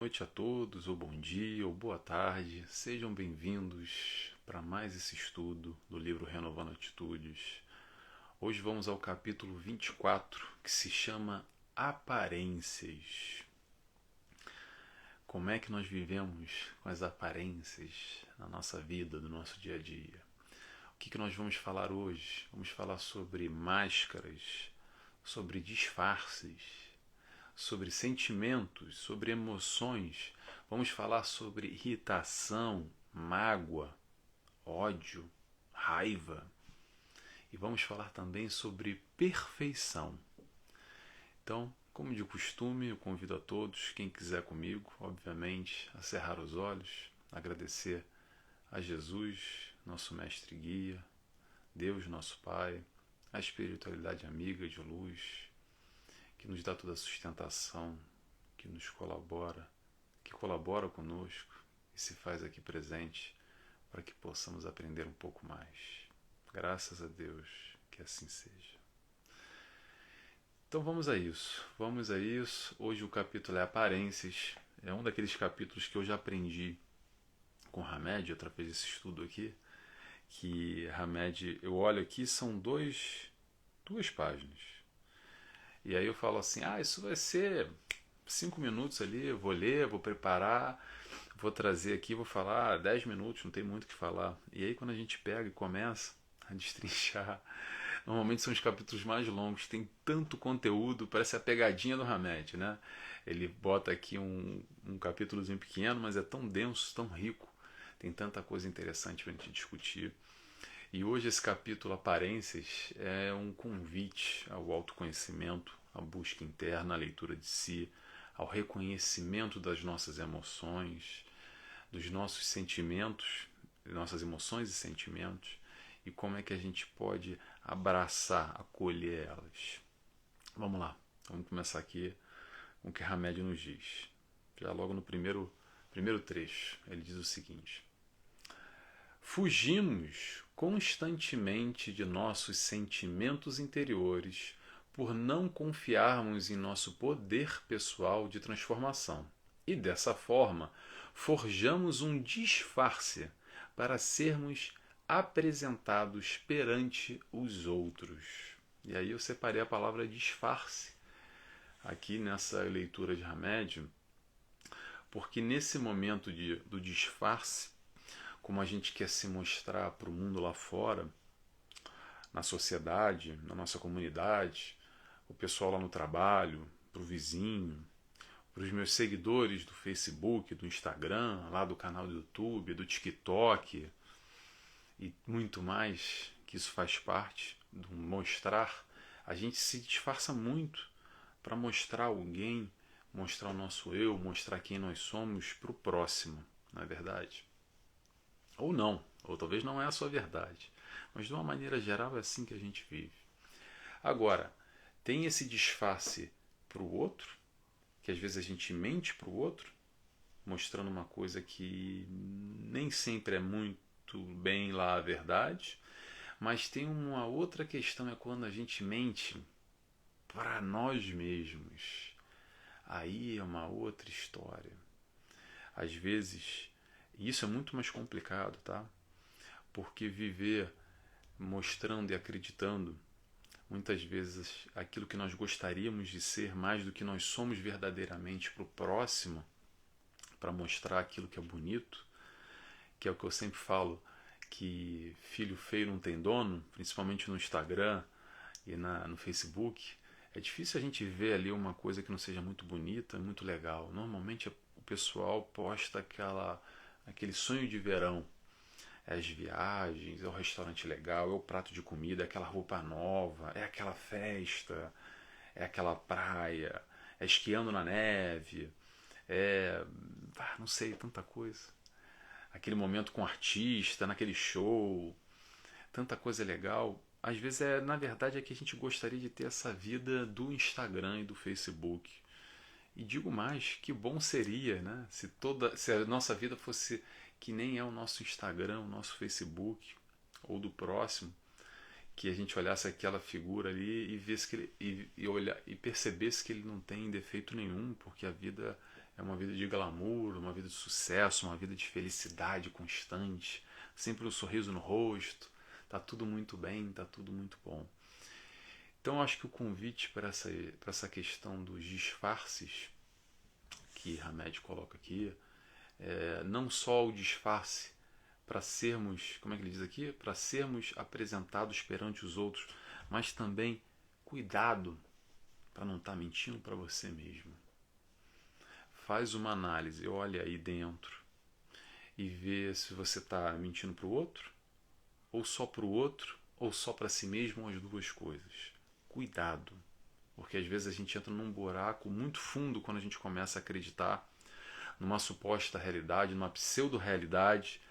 noite a todos, ou bom dia, ou boa tarde. Sejam bem-vindos para mais esse estudo do livro Renovando Atitudes. Hoje vamos ao capítulo 24, que se chama Aparências. Como é que nós vivemos com as aparências na nossa vida, no nosso dia a dia? O que nós vamos falar hoje? Vamos falar sobre máscaras, sobre disfarces, sobre sentimentos, sobre emoções. Vamos falar sobre irritação, mágoa, ódio, raiva. E vamos falar também sobre perfeição. Então, como de costume, eu convido a todos, quem quiser comigo, obviamente, a cerrar os olhos, agradecer a Jesus, nosso mestre e guia, Deus, nosso Pai, a espiritualidade amiga de luz, que nos dá toda a sustentação, que nos colabora, que colabora conosco e se faz aqui presente para que possamos aprender um pouco mais. Graças a Deus que assim seja. Então vamos a isso. Hoje o capítulo é Aparências. É um daqueles capítulos que eu já aprendi com Hamed, através desse estudo aqui, que Hamed, eu olho aqui, são duas páginas. E aí eu falo assim, isso vai ser 5 minutos ali, eu vou ler, vou preparar, vou trazer aqui, vou falar 10 minutos, não tem muito o que falar. E aí quando a gente pega e começa a destrinchar, normalmente são os capítulos mais longos, tem tanto conteúdo, parece a pegadinha do Hamed, né? Ele bota aqui um capítulozinho pequeno, mas é tão denso, tão rico, tem tanta coisa interessante para a gente discutir. E hoje esse capítulo Aparências é um convite ao autoconhecimento, à busca interna, à leitura de si, ao reconhecimento das nossas emoções, dos nossos sentimentos, nossas emoções e sentimentos, e como é que a gente pode abraçar, acolher elas. Vamos lá, vamos começar aqui com o que Hamed nos diz. Já logo no primeiro trecho, ele diz o seguinte: fugimos constantemente de nossos sentimentos interiores por não confiarmos em nosso poder pessoal de transformação. E dessa forma, forjamos um disfarce para sermos apresentados perante os outros. E aí eu separei a palavra disfarce aqui nessa leitura de Hamed, porque nesse momento do disfarce, como a gente quer se mostrar para o mundo lá fora, na sociedade, na nossa comunidade, o pessoal lá no trabalho, para o vizinho, para os meus seguidores do Facebook, do Instagram, lá do canal do YouTube, do TikTok e muito mais, que isso faz parte do mostrar. A gente se disfarça muito para mostrar alguém, mostrar o nosso eu, mostrar quem nós somos para o próximo, não é verdade? Ou não, ou talvez não é a sua verdade. Mas de uma maneira geral é assim que a gente vive. Agora, tem esse disfarce para o outro, que às vezes a gente mente para o outro, mostrando uma coisa que nem sempre é muito bem lá a verdade. Mas tem uma outra questão, é quando a gente mente para nós mesmos. Aí é uma outra história. Às vezes, isso é muito mais complicado, tá? Porque viver mostrando e acreditando muitas vezes aquilo que nós gostaríamos de ser mais do que nós somos verdadeiramente para o próximo, para mostrar aquilo que é bonito, que é o que eu sempre falo, que filho feio não tem dono, principalmente no Instagram e no Facebook. É difícil a gente ver ali uma coisa que não seja muito bonita, muito legal. Normalmente o pessoal posta aquele sonho de verão. É as viagens, é o restaurante legal, é o prato de comida, é aquela roupa nova, é aquela festa, é aquela praia, é esquiando na neve, não sei, tanta coisa. Aquele momento com o artista, naquele show, tanta coisa legal. Às vezes, na verdade, é que a gente gostaria de ter essa vida do Instagram e do Facebook. E digo mais, que bom seria, né? Se a nossa vida fosse que nem é o nosso Instagram, o nosso Facebook, ou do próximo, que a gente olhasse aquela figura ali e visse que ele, e percebesse que ele não tem defeito nenhum, porque a vida é uma vida de glamour, uma vida de sucesso, uma vida de felicidade constante, sempre um sorriso no rosto, tá tudo muito bem, tá tudo muito bom. Então acho que o convite para essa questão dos disfarces que Hamed coloca aqui, não só o disfarce para sermos, como é que ele diz aqui? Para sermos apresentados perante os outros, mas também cuidado para não estar mentindo para você mesmo. Faz uma análise, olha aí dentro e vê se você está mentindo para o outro, ou só para o outro, ou só para si mesmo, ou as duas coisas. Cuidado, porque às vezes a gente entra num buraco muito fundo quando a gente começa a acreditar numa suposta realidade, numa pseudo-realidade,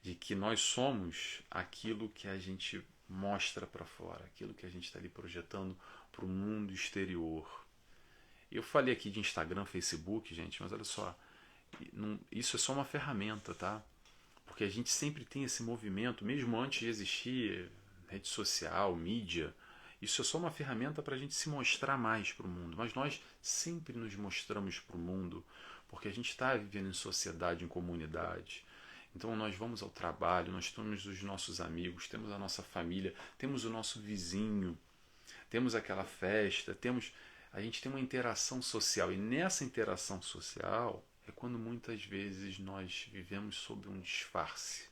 de que nós somos aquilo que a gente mostra para fora, aquilo que a gente está ali projetando para o mundo exterior. Eu falei aqui de Instagram, Facebook, gente, mas olha só, isso é só uma ferramenta, tá? Porque a gente sempre tem esse movimento, mesmo antes de existir rede social, mídia, isso é só uma ferramenta para a gente se mostrar mais para o mundo. Mas nós sempre nos mostramos para o mundo, porque a gente está vivendo em sociedade, em comunidade. Então nós vamos ao trabalho, nós temos os nossos amigos, temos a nossa família, temos o nosso vizinho, temos aquela festa, a gente tem uma interação social. E nessa interação social é quando muitas vezes nós vivemos sob um disfarce.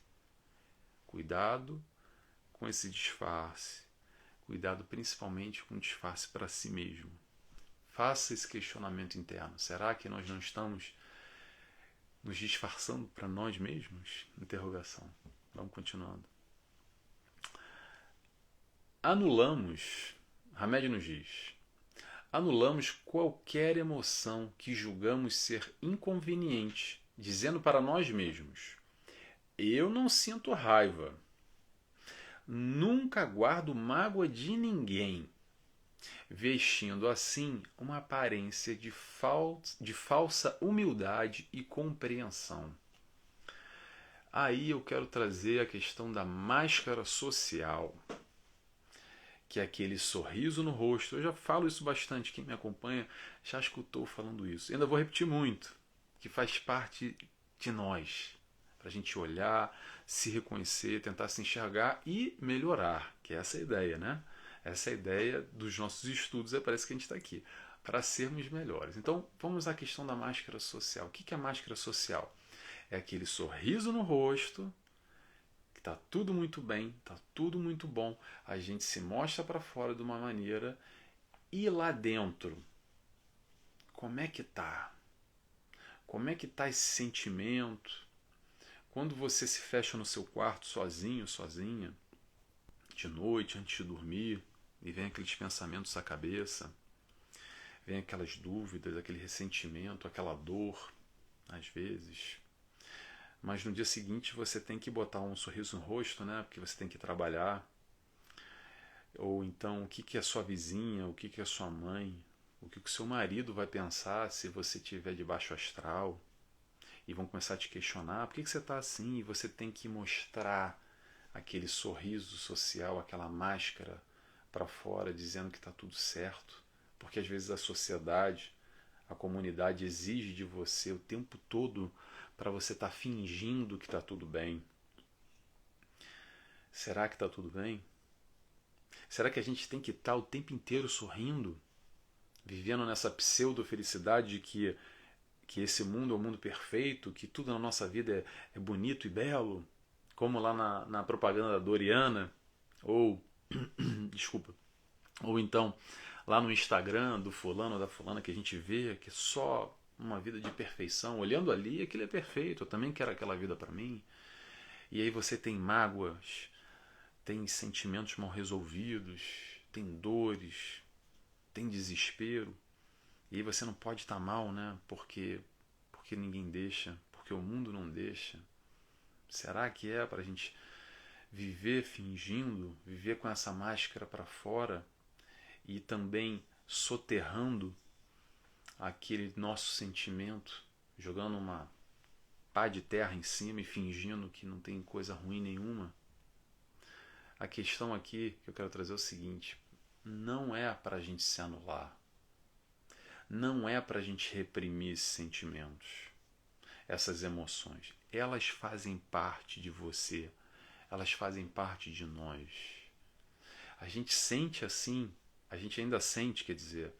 Cuidado com esse disfarce. Cuidado principalmente com o disfarce para si mesmo. Faça esse questionamento interno. Será que nós não estamos nos disfarçando para nós mesmos? Interrogação. Vamos continuando. Anulamos, Hamed nos diz, anulamos qualquer emoção que julgamos ser inconveniente, dizendo para nós mesmos: eu não sinto raiva, nunca guardo mágoa de ninguém, vestindo assim uma aparência de falsa humildade e compreensão. Aí eu quero trazer a questão da máscara social, que é aquele sorriso no rosto. Eu já falo isso bastante, quem me acompanha já escutou falando isso. Ainda vou repetir muito, que faz parte de nós, para a gente olhar, se reconhecer, tentar se enxergar e melhorar, que é essa a ideia, né? Essa é a ideia dos nossos estudos, parece que a gente está aqui, para sermos melhores. Então, vamos à questão da máscara social. O que é a máscara social? É aquele sorriso no rosto, que está tudo muito bem, está tudo muito bom, a gente se mostra para fora de uma maneira, e lá dentro, como é que tá? Como é que tá esse sentimento? Quando você se fecha no seu quarto sozinho, sozinha, de noite, antes de dormir, e vem aqueles pensamentos à cabeça, vem aquelas dúvidas, aquele ressentimento, aquela dor, às vezes. Mas no dia seguinte você tem que botar um sorriso no rosto, né? Porque você tem que trabalhar. Ou então, o que é sua vizinha, o que é sua mãe, o que o seu marido vai pensar se você estiver de baixo astral. E vão começar a te questionar, por que você está assim? E você tem que mostrar aquele sorriso social, aquela máscara para fora, dizendo que está tudo certo. Porque às vezes a sociedade, a comunidade exige de você o tempo todo para você estar fingindo que está tudo bem. Será que está tudo bem? Será que a gente tem que estar o tempo inteiro sorrindo? Vivendo nessa pseudo-felicidade de que esse mundo é um mundo perfeito, que tudo na nossa vida é bonito e belo? Como lá na propaganda da Doriana, ou, desculpa, ou então lá no Instagram do fulano ou da fulana, que a gente vê que é só uma vida de perfeição, olhando ali, aquilo é perfeito, eu também quero aquela vida para mim. E aí você tem mágoas, tem sentimentos mal resolvidos, tem dores, tem desespero. E aí você não pode estar mal, né? Porque ninguém deixa, porque o mundo não deixa. Será que é para a gente viver fingindo, viver com essa máscara para fora e também soterrando aquele nosso sentimento, jogando uma pá de terra em cima e fingindo que não tem coisa ruim nenhuma? A questão aqui que eu quero trazer é o seguinte: não é para a gente se anular, não é para a gente reprimir esses sentimentos, essas emoções. Elas fazem parte de você, elas fazem parte de nós. A gente sente assim, a gente ainda sente, quer dizer,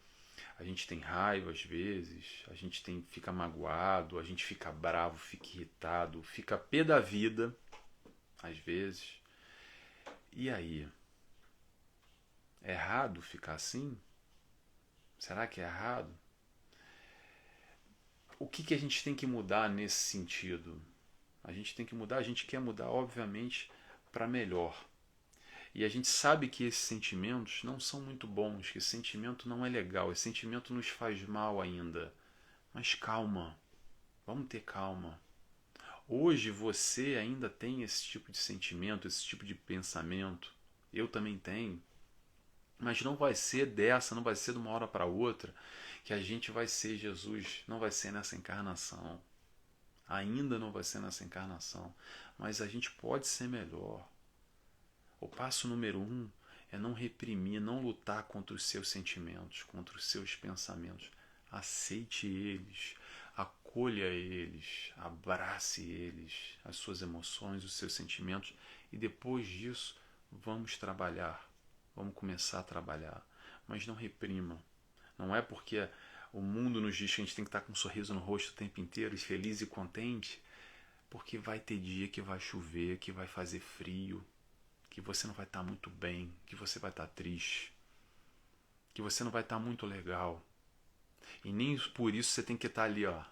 a gente tem raiva às vezes, a gente fica magoado, a gente fica bravo, fica irritado, fica pé da vida, às vezes. E aí? É errado ficar assim? Será que é errado? O que a gente tem que mudar nesse sentido? A gente tem que mudar, a gente quer mudar, obviamente, para melhor. E a gente sabe que esses sentimentos não são muito bons, que esse sentimento não é legal, esse sentimento nos faz mal ainda. Mas calma, vamos ter calma. Hoje você ainda tem esse tipo de sentimento, esse tipo de pensamento. Eu também tenho. Mas não vai ser dessa, não vai ser de uma hora para outra que a gente vai ser Jesus. Não vai ser nessa encarnação. Ainda não vai ser nessa encarnação. Mas a gente pode ser melhor. O passo número 1 é não reprimir, não lutar contra os seus sentimentos, contra os seus pensamentos. Aceite eles, acolha eles, abrace eles, as suas emoções, os seus sentimentos, e depois disso vamos trabalhar, vamos começar a trabalhar. Mas não reprima. Não é porque o mundo nos diz que a gente tem que estar com um sorriso no rosto o tempo inteiro, feliz e contente, porque vai ter dia que vai chover, que vai fazer frio, que você não vai estar muito bem, que você vai estar triste, que você não vai estar muito legal. E nem por isso você tem que estar ali, ó,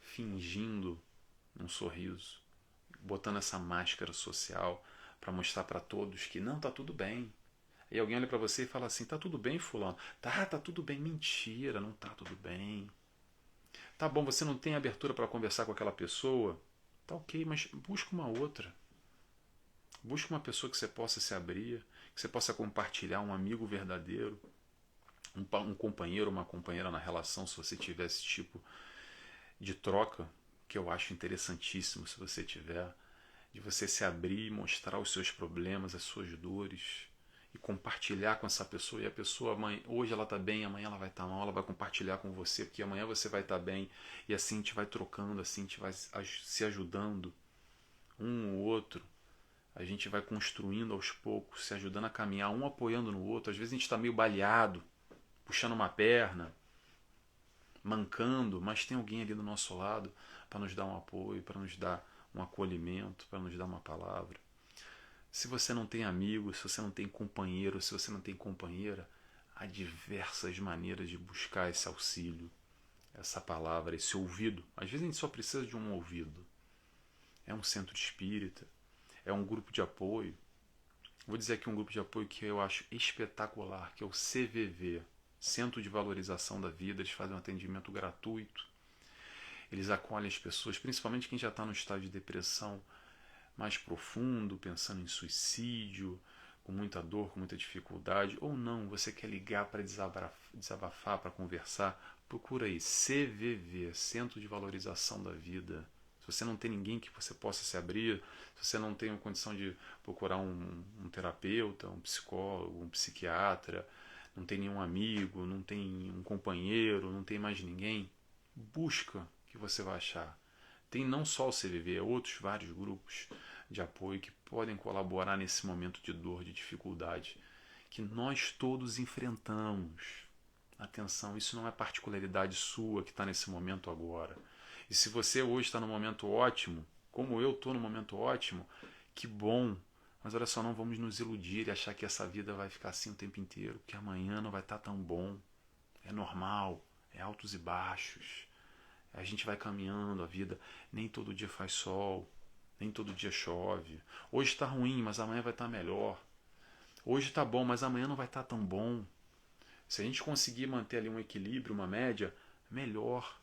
fingindo um sorriso, botando essa máscara social para mostrar para todos que não, tá tudo bem. E alguém olha para você e fala assim: tá tudo bem, fulano? Tá tudo bem. Mentira, não tá tudo bem. Tá bom, você não tem abertura para conversar com aquela pessoa? Tá ok, mas busca uma outra. Busque uma pessoa que você possa se abrir, que você possa compartilhar, um amigo verdadeiro, um companheiro, uma companheira na relação, se você tiver esse tipo de troca, que eu acho interessantíssimo se você tiver, de você se abrir e mostrar os seus problemas, as suas dores, e compartilhar com essa pessoa. E a pessoa, hoje ela está bem, amanhã ela vai estar mal, ela vai compartilhar com você, porque amanhã você vai estar bem, e assim a gente vai trocando, assim a gente vai se ajudando um ou outro. A gente vai construindo aos poucos, se ajudando a caminhar, um apoiando no outro. Às vezes a gente está meio baleado, puxando uma perna, mancando, mas tem alguém ali do nosso lado para nos dar um apoio, para nos dar um acolhimento, para nos dar uma palavra. Se você não tem amigo, se você não tem companheiro, se você não tem companheira, há diversas maneiras de buscar esse auxílio, essa palavra, esse ouvido. Às vezes a gente só precisa de um ouvido. É um centro espírita, é um grupo de apoio. Vou dizer aqui um grupo de apoio que eu acho espetacular, que é o CVV, Centro de Valorização da Vida. Eles fazem um atendimento gratuito. Eles acolhem as pessoas, principalmente quem já está no estado de depressão mais profundo, pensando em suicídio, com muita dor, com muita dificuldade, ou não, você quer ligar para desabafar, para conversar, procura aí, CVV, Centro de Valorização da Vida. Se você não tem ninguém que você possa se abrir, se você não tem a condição de procurar um terapeuta, um psicólogo, um psiquiatra, não tem nenhum amigo, não tem um companheiro, não tem mais ninguém, busca que você vai achar. Tem não só o CVV, outros vários grupos de apoio que podem colaborar nesse momento de dor, de dificuldade, que nós todos enfrentamos. Atenção, isso não é particularidade sua que está nesse momento agora. E se você hoje está no momento ótimo, como eu estou no momento ótimo, que bom. Mas olha só, não vamos nos iludir e achar que essa vida vai ficar assim o tempo inteiro, que amanhã não vai estar tão bom. É normal, é altos e baixos. A gente vai caminhando, a vida nem todo dia faz sol, nem todo dia chove. Hoje está ruim, mas amanhã vai estar melhor. Hoje está bom, mas amanhã não vai estar tão bom. Se a gente conseguir manter ali um equilíbrio, uma média, melhor.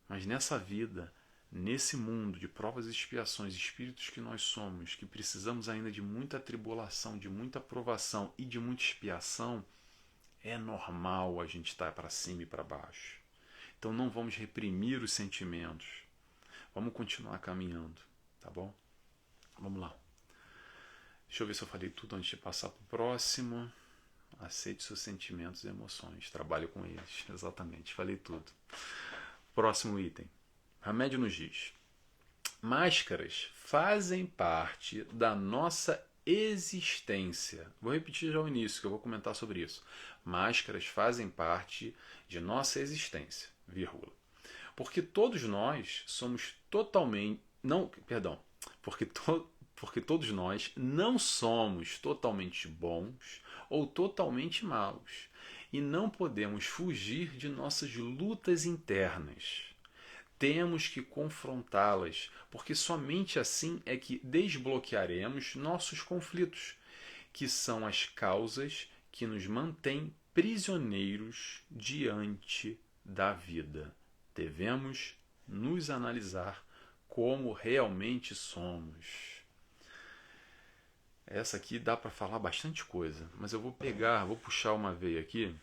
Mas nessa vida, nesse mundo de provas e expiações, espíritos que nós somos, que precisamos ainda de muita tribulação, de muita provação e de muita expiação, é normal a gente estar para cima e para baixo. Então não vamos reprimir os sentimentos. Vamos continuar caminhando, tá bom? Vamos lá. Deixa eu ver se eu falei tudo antes de passar para o próximo. Aceite seus sentimentos e emoções. Trabalhe com eles. Exatamente. Falei tudo. Próximo item. Hamed nos diz: máscaras fazem parte da nossa existência. Vou repetir já o início, que eu vou comentar sobre isso. Máscaras fazem parte de nossa existência, vírgula. Porque todos nós somos totalmente... Não, perdão. Porque todos nós não somos totalmente bons ou totalmente maus. E não podemos fugir de nossas lutas internas. Temos que confrontá-las, porque somente assim é que desbloquearemos nossos conflitos, que são as causas que nos mantêm prisioneiros diante da vida. Devemos nos analisar como realmente somos. Essa aqui dá para falar bastante coisa, mas eu vou puxar uma veia aqui,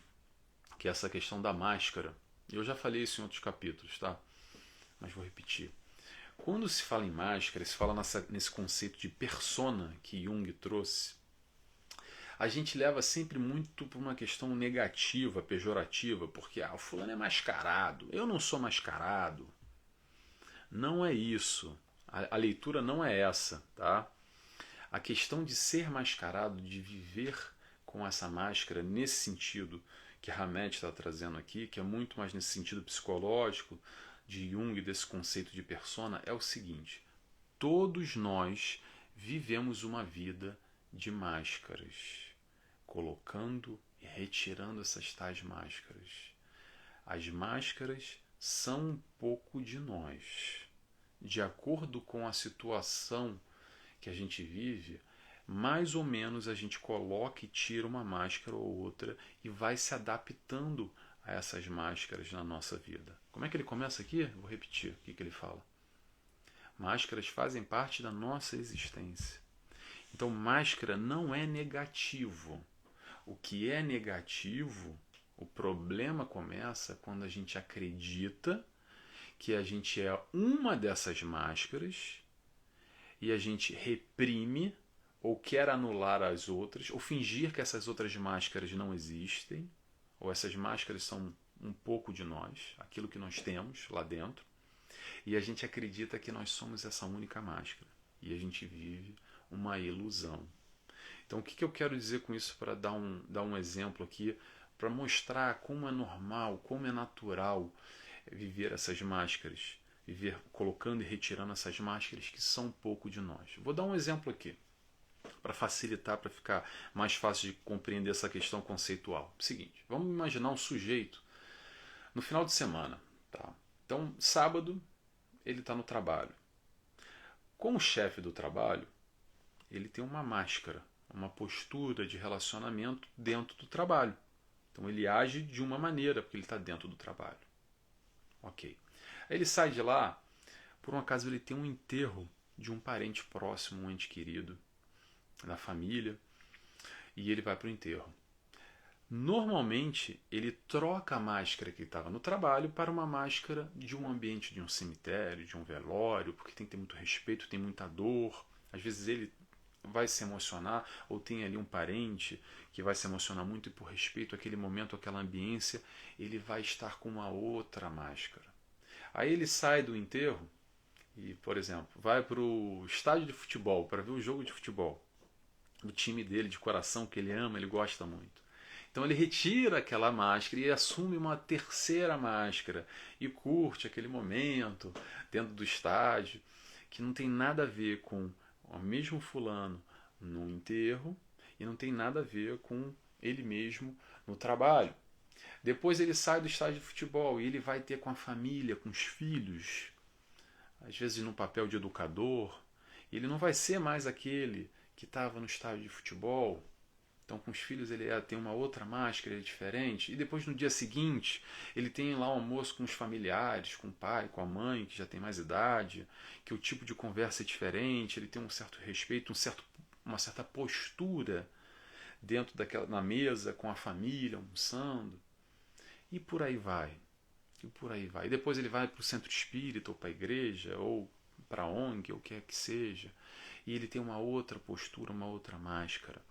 que é essa questão da máscara. Eu já falei isso em outros capítulos, tá? Mas vou repetir. Quando se fala em máscara, se fala nesse conceito de persona que Jung trouxe, a gente leva sempre muito para uma questão negativa, pejorativa, porque o fulano é mascarado, eu não sou mascarado. Não é isso. A leitura não é essa, tá? A questão de ser mascarado, de viver com essa máscara nesse sentido que Hamed está trazendo aqui, que é muito mais nesse sentido psicológico, de Jung, desse conceito de persona, é o seguinte: todos nós vivemos uma vida de máscaras, colocando e retirando essas tais máscaras. As máscaras são um pouco de nós. De acordo com a situação que a gente vive, mais ou menos a gente coloca e tira uma máscara ou outra e vai se adaptando a essas máscaras na nossa vida. Como é que ele começa aqui? Vou repetir o que ele fala. Máscaras fazem parte da nossa existência. Então, máscara não é negativo. O que é negativo, o problema começa quando a gente acredita que a gente é uma dessas máscaras e a gente reprime ou quer anular as outras, ou fingir que essas outras máscaras não existem, ou essas máscaras são um pouco de nós, aquilo que nós temos lá dentro, e a gente acredita que nós somos essa única máscara, e a gente vive uma ilusão. Então, o que eu quero dizer com isso, para dar um exemplo aqui, para mostrar como é normal, como é natural viver essas máscaras, viver colocando e retirando essas máscaras que são um pouco de nós. Vou dar um exemplo aqui, para facilitar, para ficar mais fácil de compreender essa questão conceitual. Seguinte, vamos imaginar um sujeito no final de semana. Tá? Então, sábado, ele está no trabalho. Com o chefe do trabalho, ele tem uma máscara, uma postura de relacionamento dentro do trabalho. Então, ele age de uma maneira, porque ele está dentro do trabalho. Ok. Aí ele sai de lá, por um acaso ele tem um enterro de um parente próximo, um ente querido, da família, e ele vai para o enterro. Normalmente, ele troca a máscara que estava no trabalho para uma máscara de um ambiente de um cemitério, de um velório, porque tem que ter muito respeito, tem muita dor. Às vezes ele vai se emocionar, ou tem ali um parente que vai se emocionar muito e por respeito àquele momento, àquela ambiência, ele vai estar com uma outra máscara. Aí ele sai do enterro e, por exemplo, vai para o estádio de futebol para ver o jogo de futebol do time dele, de coração, que ele ama, ele gosta muito. Então ele retira aquela máscara e assume uma terceira máscara e curte aquele momento dentro do estádio, que não tem nada a ver com o mesmo fulano no enterro e não tem nada a ver com ele mesmo no trabalho. Depois ele sai do estádio de futebol e ele vai ter com a família, com os filhos, às vezes no papel de educador. Ele não vai ser mais aquele que estava no estádio de futebol. Então, com os filhos ele tem uma outra máscara, ele é diferente. E depois, no dia seguinte, ele tem lá um almoço com os familiares, com o pai, com a mãe, que já tem mais idade, que o tipo de conversa é diferente, ele tem um certo respeito, uma certa postura dentro na mesa, com a família, almoçando. E por aí vai. E por aí vai. E depois ele vai para o centro espírita, ou para a igreja, ou para a ONG, ou o que é que seja. E ele tem uma outra postura, uma outra máscara.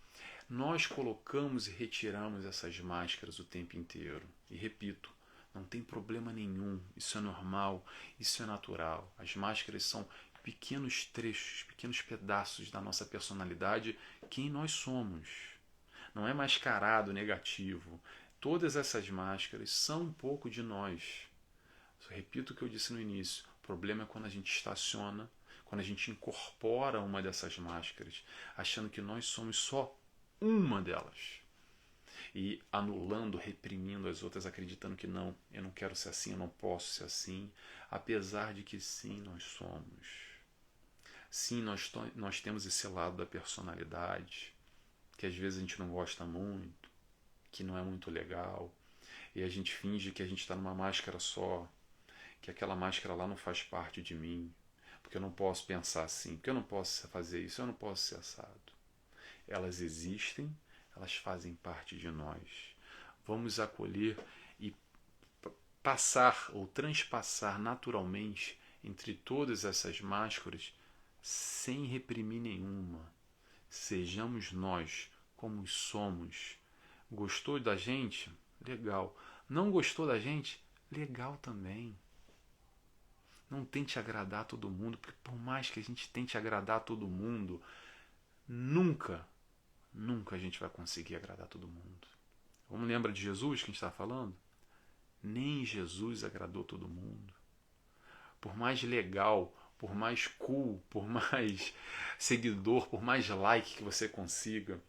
Nós colocamos e retiramos essas máscaras o tempo inteiro. E repito, não tem problema nenhum, isso é normal, isso é natural. As máscaras são pequenos trechos, pequenos pedaços da nossa personalidade, quem nós somos. Não é mascarado negativo. Todas essas máscaras são um pouco de nós. Eu repito o que eu disse no início. O problema é quando a gente estaciona, quando a gente incorpora uma dessas máscaras, achando que nós somos só uma delas. E anulando, reprimindo as outras, acreditando que não, eu não quero ser assim, eu não posso ser assim, apesar de que sim, nós somos. Sim, nós temos esse lado da personalidade, que às vezes a gente não gosta muito, que não é muito legal, e a gente finge que a gente está numa máscara só, que aquela máscara lá não faz parte de mim, porque eu não posso pensar assim, porque eu não posso fazer isso, eu não posso ser assado. Elas existem, elas fazem parte de nós. Vamos acolher e passar ou transpassar naturalmente entre todas essas máscaras sem reprimir nenhuma. Sejamos nós como somos. Gostou da gente? Legal. Não gostou da gente? Legal também. Não tente agradar todo mundo, porque por mais que a gente tente agradar todo mundo, nunca a gente vai conseguir agradar todo mundo. Vamos lembrar de Jesus que a gente está falando? Nem Jesus agradou todo mundo. Por mais legal, por mais cool, por mais seguidor, por mais like que você consiga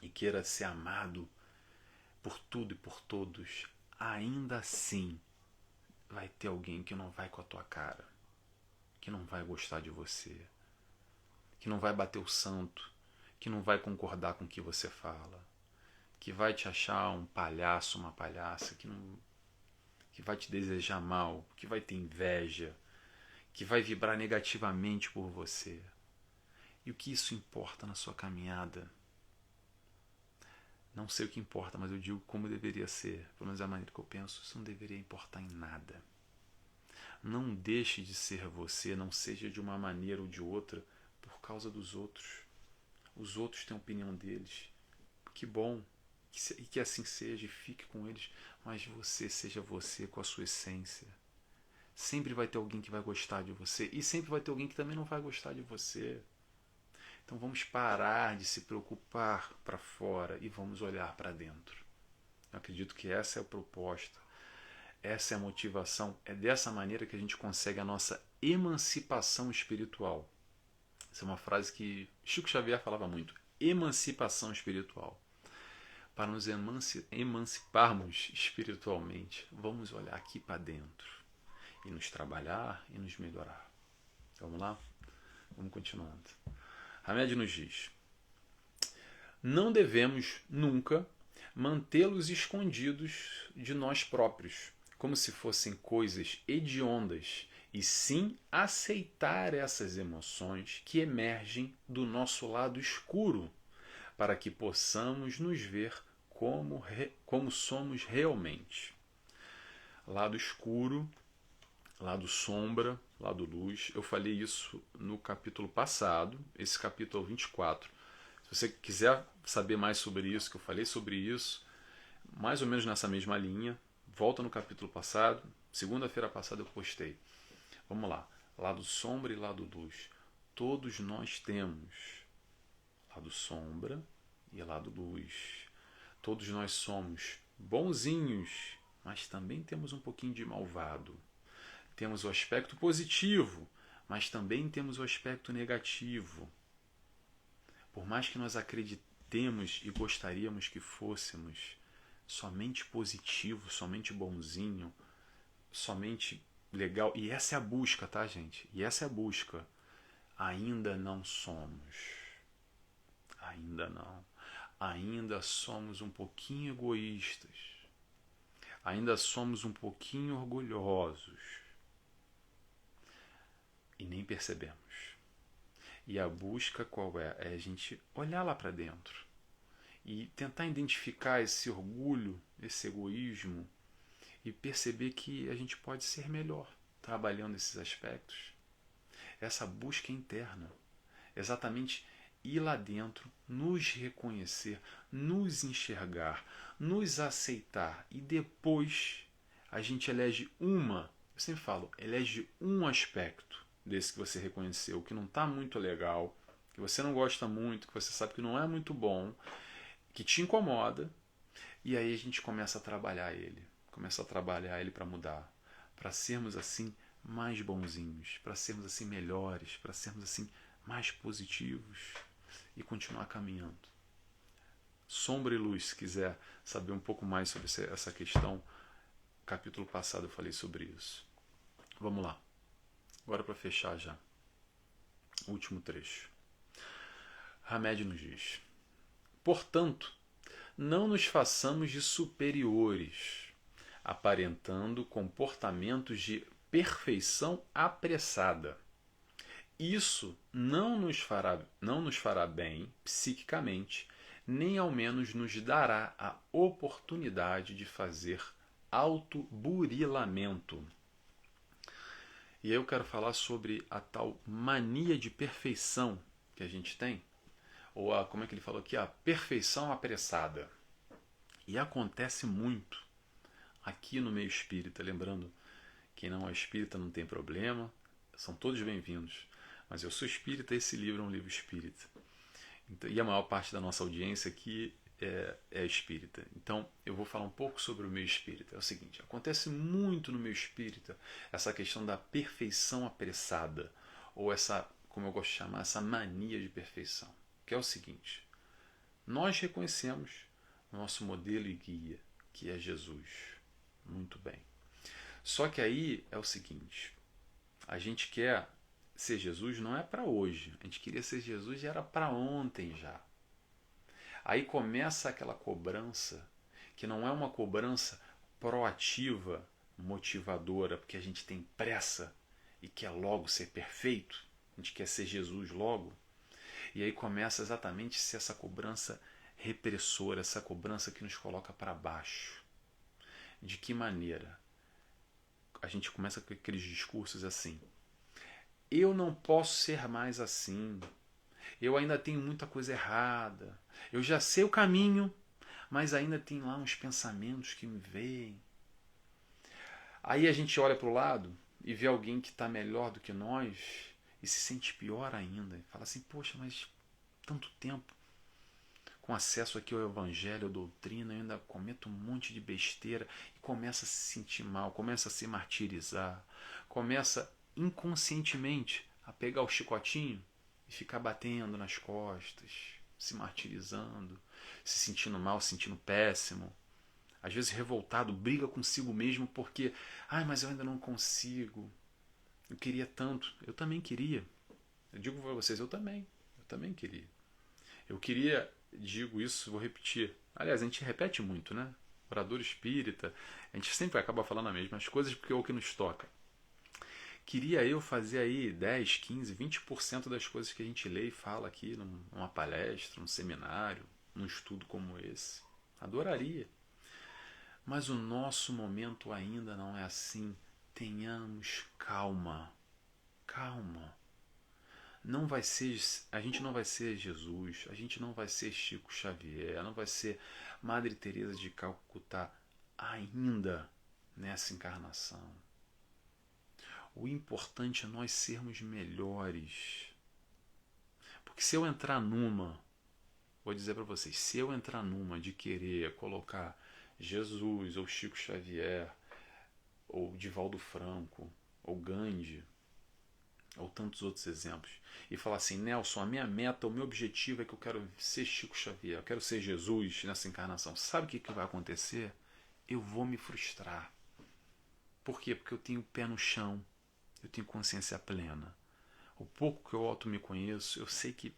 e queira ser amado por tudo e por todos, ainda assim vai ter alguém que não vai com a tua cara, que não vai gostar de você, que não vai bater o santo, que não vai concordar com o que você fala, que vai te achar um palhaço, uma palhaça, que vai te desejar mal, que vai ter inveja, que vai vibrar negativamente por você. E o que isso importa na sua caminhada? Não sei o que importa, mas eu digo como deveria ser. Pelo menos é a maneira que eu penso, isso não deveria importar em nada. Não deixe de ser você, não seja de uma maneira ou de outra por causa dos outros. Os outros têm a opinião deles. Que bom, e que assim seja, e fique com eles, mas você seja você com a sua essência. Sempre vai ter alguém que vai gostar de você e sempre vai ter alguém que também não vai gostar de você. Então vamos parar de se preocupar para fora e vamos olhar para dentro. Eu acredito que essa é a proposta, essa é a motivação, é dessa maneira que a gente consegue a nossa emancipação espiritual. Essa é uma frase que Chico Xavier falava muito, emancipação espiritual. Para nos emanciparmos espiritualmente, vamos olhar aqui para dentro e nos trabalhar e nos melhorar. Vamos lá? Vamos continuando. Hamed nos diz: não devemos nunca mantê-los escondidos de nós próprios, como se fossem coisas hediondas, e sim aceitar essas emoções que emergem do nosso lado escuro, para que possamos nos ver como somos realmente. Lado escuro, lado sombra, lado luz. Eu falei isso no capítulo passado, esse capítulo 24. Se você quiser saber mais sobre isso, que eu falei sobre isso, mais ou menos nessa mesma linha, volta no capítulo passado. Segunda-feira passada eu postei. Vamos lá. Lado sombra e lado luz. Todos nós temos lado sombra e lado luz. Todos nós somos bonzinhos, mas também temos um pouquinho de malvado. Temos o aspecto positivo, mas também temos o aspecto negativo. Por mais que nós acreditemos e gostaríamos que fôssemos somente positivo, somente bonzinho, somente legal, e essa é a busca, tá, gente? E essa é a busca. Ainda não somos. Ainda não. Ainda somos um pouquinho egoístas. Ainda somos um pouquinho orgulhosos. E nem percebemos. E a busca qual é? É a gente olhar lá para dentro e tentar identificar esse orgulho, esse egoísmo e perceber que a gente pode ser melhor trabalhando esses aspectos. Essa busca interna. Exatamente ir lá dentro, nos reconhecer, nos enxergar, nos aceitar e depois a gente elege eu sempre falo, elege um aspecto desse que você reconheceu, que não está muito legal, que você não gosta muito, que você sabe que não é muito bom, que te incomoda, e aí a gente começa a trabalhar ele para mudar, para sermos assim mais bonzinhos, para sermos assim melhores, para sermos assim mais positivos e continuar caminhando. Sombra e luz, se quiser saber um pouco mais sobre essa questão, capítulo passado eu falei sobre isso. Vamos lá. Agora para fechar já. Último trecho. Hamed nos diz: portanto, não nos façamos de superiores, aparentando comportamentos de perfeição apressada. Isso não nos fará bem psiquicamente, nem ao menos nos dará a oportunidade de fazer autoburilamento. E aí eu quero falar sobre a tal mania de perfeição que a gente tem, ou como é que ele falou aqui, a perfeição apressada. E acontece muito aqui no meio espírita, lembrando, quem não é espírita não tem problema, são todos bem-vindos. Mas eu sou espírita, esse livro é um livro espírita. Então, e a maior parte da nossa audiência aqui é espírita. Então eu vou falar um pouco sobre o meio espírita. É o seguinte, acontece muito no meio espírita essa questão da perfeição apressada, ou essa, como eu gosto de chamar, essa mania de perfeição. Que é o seguinte, nós reconhecemos o nosso modelo e guia, que é Jesus. Muito bem. Só que aí é o seguinte, a gente quer ser Jesus não é para hoje. A gente queria ser Jesus e era para ontem já. Aí começa aquela cobrança, que não é uma cobrança proativa, motivadora, porque a gente tem pressa e quer logo ser perfeito. A gente quer ser Jesus logo. E aí começa exatamente a ser essa cobrança repressora, essa cobrança que nos coloca para baixo. De que maneira? A gente começa com aqueles discursos assim: eu não posso ser mais assim, eu ainda tenho muita coisa errada, eu já sei o caminho, mas ainda tem lá uns pensamentos que me veem. Aí a gente olha para o lado e vê alguém que está melhor do que nós e se sente pior ainda. Fala assim, poxa, mas tanto tempo com acesso aqui ao evangelho, à doutrina, eu ainda cometo um monte de besteira e começa a se sentir mal, começa a se martirizar, começa inconscientemente a pegar o chicotinho e ficar batendo nas costas, se martirizando, se sentindo mal, se sentindo péssimo. Às vezes revoltado, briga consigo mesmo porque, mas eu ainda não consigo. Eu queria tanto. Eu também queria. Eu digo para vocês, eu também queria. Eu queria, digo isso, vou repetir. Aliás, a gente repete muito, né? Orador espírita, a gente sempre acaba falando as mesmas coisas porque é o que nos toca. Queria eu fazer aí 10, 15, 20% das coisas que a gente lê e fala aqui numa palestra, num seminário, num estudo como esse. Adoraria. Mas o nosso momento ainda não é assim. Tenhamos calma. Calma. Não vai ser, a gente não vai ser Jesus, a gente não vai ser Chico Xavier, não vai ser Madre Teresa de Calcutá ainda nessa encarnação. O importante é nós sermos melhores. Porque se eu entrar vou dizer para vocês, se eu entrar numa de querer colocar Jesus, ou Chico Xavier, ou Divaldo Franco, ou Gandhi, ou tantos outros exemplos, e falar assim, Nelson, a minha meta, o meu objetivo é que eu quero ser Chico Xavier, eu quero ser Jesus nessa encarnação. Sabe o que vai acontecer? Eu vou me frustrar. Por quê? Porque eu tenho o pé no chão, eu tenho consciência plena. O pouco que eu auto me conheço, eu sei que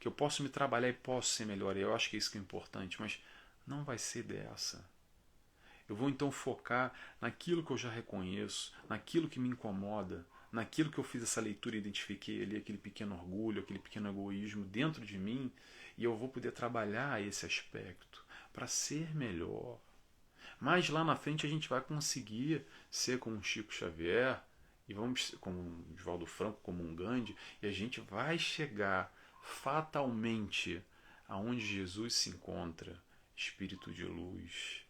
eu posso me trabalhar e posso ser melhor, e eu acho que é isso que é importante, mas não vai ser dessa. Eu vou então focar naquilo que eu já reconheço, naquilo que me incomoda, naquilo que eu fiz essa leitura e identifiquei ali, aquele pequeno orgulho, aquele pequeno egoísmo dentro de mim, e eu vou poder trabalhar esse aspecto para ser melhor. Mas lá na frente a gente vai conseguir ser como um Chico Xavier, e vamos como um Divaldo Franco, como um Gandhi, e a gente vai chegar fatalmente, aonde Jesus se encontra, espírito de luz,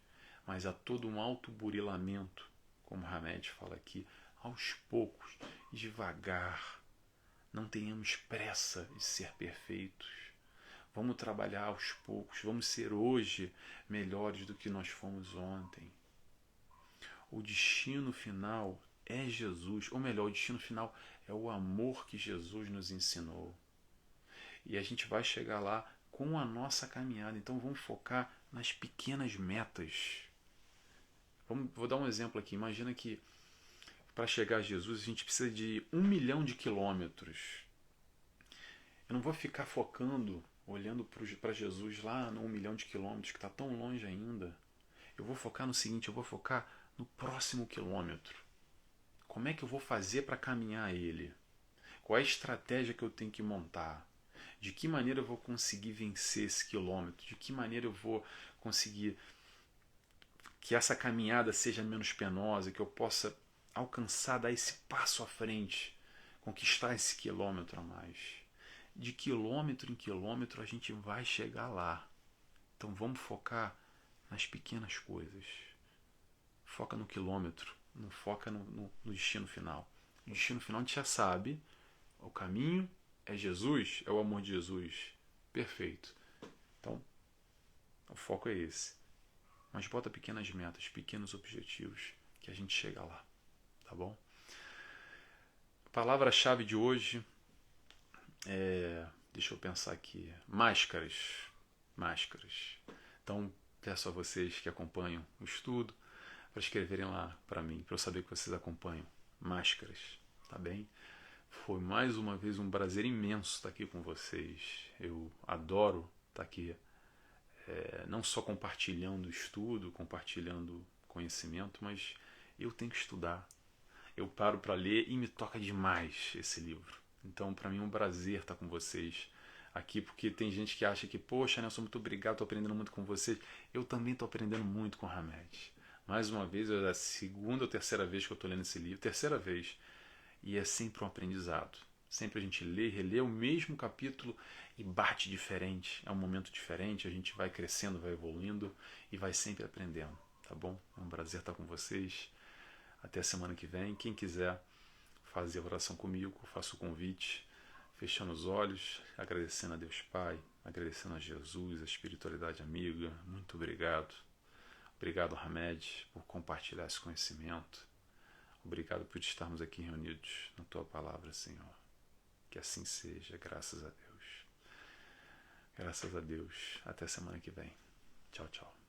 mas há todo um autoburilamento, como Hamed fala aqui, aos poucos, devagar. Não tenhamos pressa de ser perfeitos. Vamos trabalhar aos poucos, vamos ser hoje melhores do que nós fomos ontem. O destino final é Jesus, ou melhor, o destino final é o amor que Jesus nos ensinou. E a gente vai chegar lá com a nossa caminhada. Então vamos focar nas pequenas metas. Vou dar um exemplo aqui. Imagina que para chegar a Jesus a gente precisa de 1 milhão de quilômetros. Eu não vou ficar focando, olhando para Jesus lá no 1 milhão de quilômetros, que está tão longe ainda. Eu vou focar no seguinte, eu vou focar no próximo quilômetro. Como é que eu vou fazer para caminhar a ele? Qual é a estratégia que eu tenho que montar? De que maneira eu vou conseguir vencer esse quilômetro? De que maneira eu vou conseguir que essa caminhada seja menos penosa, que eu possa alcançar, dar esse passo à frente, conquistar esse quilômetro a mais? De quilômetro em quilômetro a gente vai chegar lá. Então vamos focar nas pequenas coisas. Foca no quilômetro, não foca no destino final. O destino final a gente já sabe. O caminho é Jesus, é o amor de Jesus. Perfeito. Então, o foco é esse. Mas bota pequenas metas, pequenos objetivos, que a gente chega lá. Tá bom? Palavra-chave de hoje é... Deixa eu pensar aqui. Máscaras. Máscaras. Então, peço a vocês que acompanham o estudo para escreverem lá para mim, para eu saber que vocês acompanham. Máscaras. Tá bem? Foi mais uma vez um prazer imenso estar aqui com vocês. Eu adoro estar aqui, não só compartilhando estudo, compartilhando conhecimento, mas eu tenho que estudar. Eu paro para ler e me toca demais esse livro. Então, para mim é um prazer estar com vocês aqui, porque tem gente que acha que, poxa, Nelson, muito obrigado, estou aprendendo muito com vocês. Eu também estou aprendendo muito com o Hamed. Mais uma vez, é a segunda ou terceira vez que eu estou lendo esse livro. Terceira vez. E é sempre um aprendizado. Sempre a gente lê, relê o mesmo capítulo e bate diferente. É um momento diferente, a gente vai crescendo, vai evoluindo e vai sempre aprendendo. Tá bom? É um prazer estar com vocês. Até a semana que vem. Quem quiser fazer a oração comigo, faço o convite, fechando os olhos, agradecendo a Deus Pai, agradecendo a Jesus, a espiritualidade amiga. Muito obrigado. Obrigado, Hamed, por compartilhar esse conhecimento. Obrigado por estarmos aqui reunidos na Tua Palavra, Senhor. Que assim seja, graças a Deus. Graças a Deus. Até semana que vem. Tchau, tchau.